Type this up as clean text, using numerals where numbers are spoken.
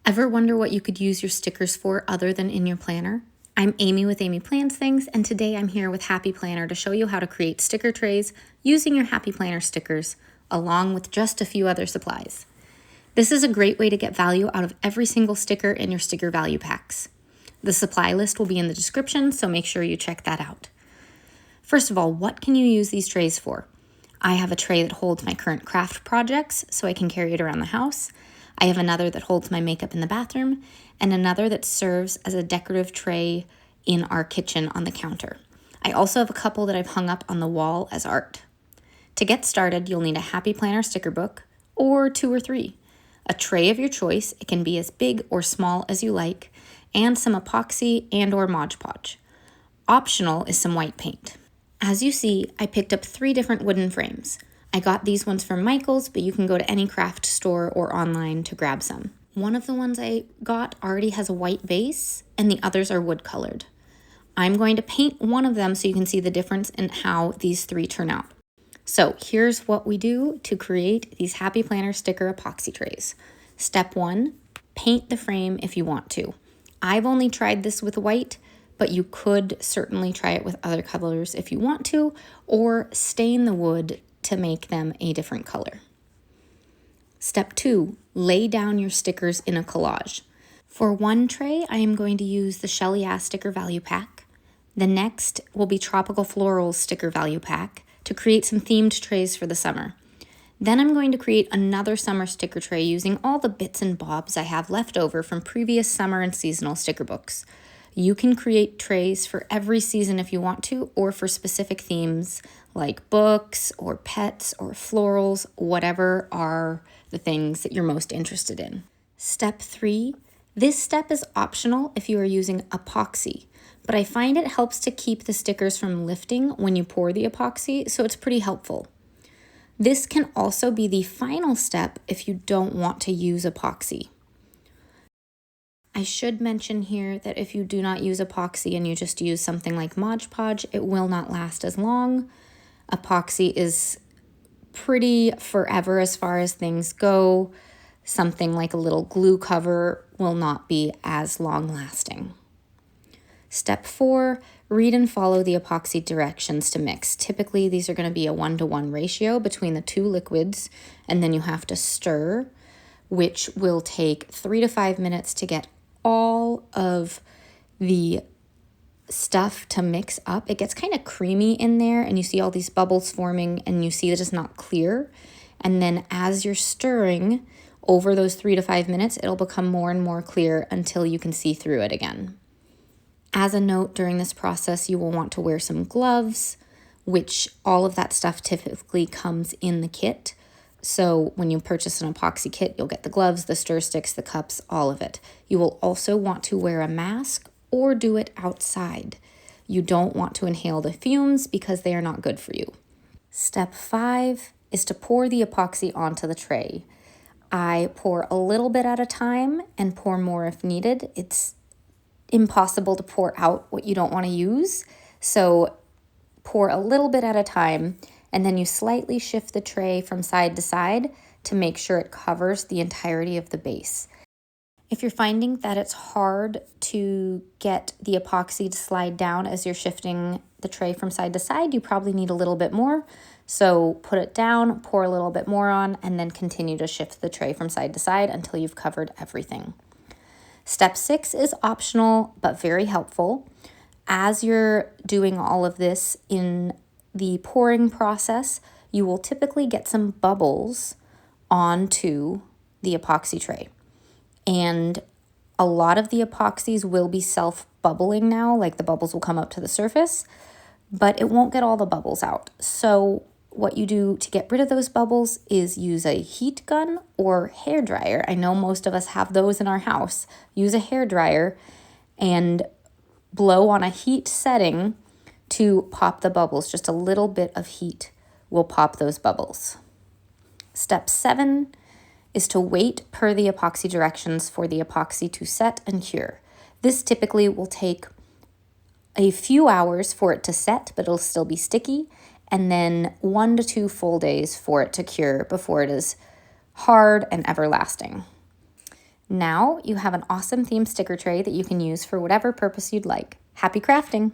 Ever wonder what you could use your stickers for other than in your planner? I'm Amy with Amy Plans Things, and today I'm here with Happy Planner to show you how to create sticker trays using your Happy Planner stickers, along with just a few other supplies. This is a great way to get value out of every single sticker in your sticker value packs. The supply list will be in the description, so make sure you check that out. First of all, what can you use these trays for? I have a tray that holds my current craft projects, so I can carry it around the house. I have another that holds my makeup in the bathroom, and another that serves as a decorative tray in our kitchen on the counter. I also have a couple that I've hung up on the wall as art. To get started, you'll need a Happy Planner sticker book, or 2 or 3, a tray of your choice, it can be as big or small as you like, and some epoxy and or Modge Podge. Optional is some white paint. As you see, I picked up 3 different wooden frames. I got these ones from Michael's, but you can go to any craft store or online to grab some. One of the ones I got already has a white base, and the others are wood colored. I'm going to paint one of them so you can see the difference in how these 3 turn out. So here's what we do to create these Happy Planner sticker epoxy trays. Step 1, paint the frame if you want to. I've only tried this with white, but you could certainly try it with other colors if you want to, or stain the wood to make them a different color. Step 2, lay down your stickers in a collage. For one tray, I am going to use the Shelly Ass Sticker Value Pack. The next will be Tropical Florals Sticker Value Pack to create some themed trays for the summer. Then I'm going to create another summer sticker tray using all the bits and bobs I have left over from previous summer and seasonal sticker books. You can create trays for every season if you want to, or for specific themes like books or pets or florals, whatever are the things that you're most interested in. Step 3, this step is optional if you are using epoxy, but I find it helps to keep the stickers from lifting when you pour the epoxy, so it's pretty helpful. This can also be the final step if you don't want to use epoxy. I should mention here that if you do not use epoxy and you just use something like Modge Podge, it will not last as long. Epoxy is pretty forever as far as things go. Something like a little glue cover will not be as long lasting. Step 4, read and follow the epoxy directions to mix. Typically, these are going to be a 1-to-1 ratio between the 2 liquids, and then you have to stir, which will take 3 to 5 minutes to get all of the stuff to mix up. It gets kind of creamy in there, and you see all these bubbles forming, and you see that it's not clear. And then as you're stirring over those 3 to 5 minutes, it'll become more and more clear until you can see through it again. As a note, during this process, you will want to wear some gloves, which all of that stuff typically comes in the kit. So when you purchase an epoxy kit, you'll get the gloves, the stir sticks, the cups, all of it. You will also want to wear a mask or do it outside. You don't want to inhale the fumes because they are not good for you. Step 5 is to pour the epoxy onto the tray. I pour a little bit at a time and pour more if needed. It's impossible to pour out what you don't want to use, so pour a little bit at a time, and then you slightly shift the tray from side to side to make sure it covers the entirety of the base. If you're finding that it's hard to get the epoxy to slide down as you're shifting the tray from side to side, you probably need a little bit more. So put it down, pour a little bit more on, and then continue to shift the tray from side to side until you've covered everything. Step 6 is optional, but very helpful. As you're doing all of this in the pouring process, you will typically get some bubbles onto the epoxy tray. And a lot of the epoxies will be self-bubbling now, like the bubbles will come up to the surface, but it won't get all the bubbles out. So what you do to get rid of those bubbles is use a heat gun or hair dryer. I know most of us have those in our house. Use a hair dryer and blow on a heat setting to pop the bubbles. Just a little bit of heat will pop those bubbles. Step 7 is to wait per the epoxy directions for the epoxy to set and cure. This typically will take a few hours for it to set, but it'll still be sticky, and then 1 to 2 full days for it to cure before it is hard and everlasting. Now you have an awesome themed sticker tray that you can use for whatever purpose you'd like. Happy crafting!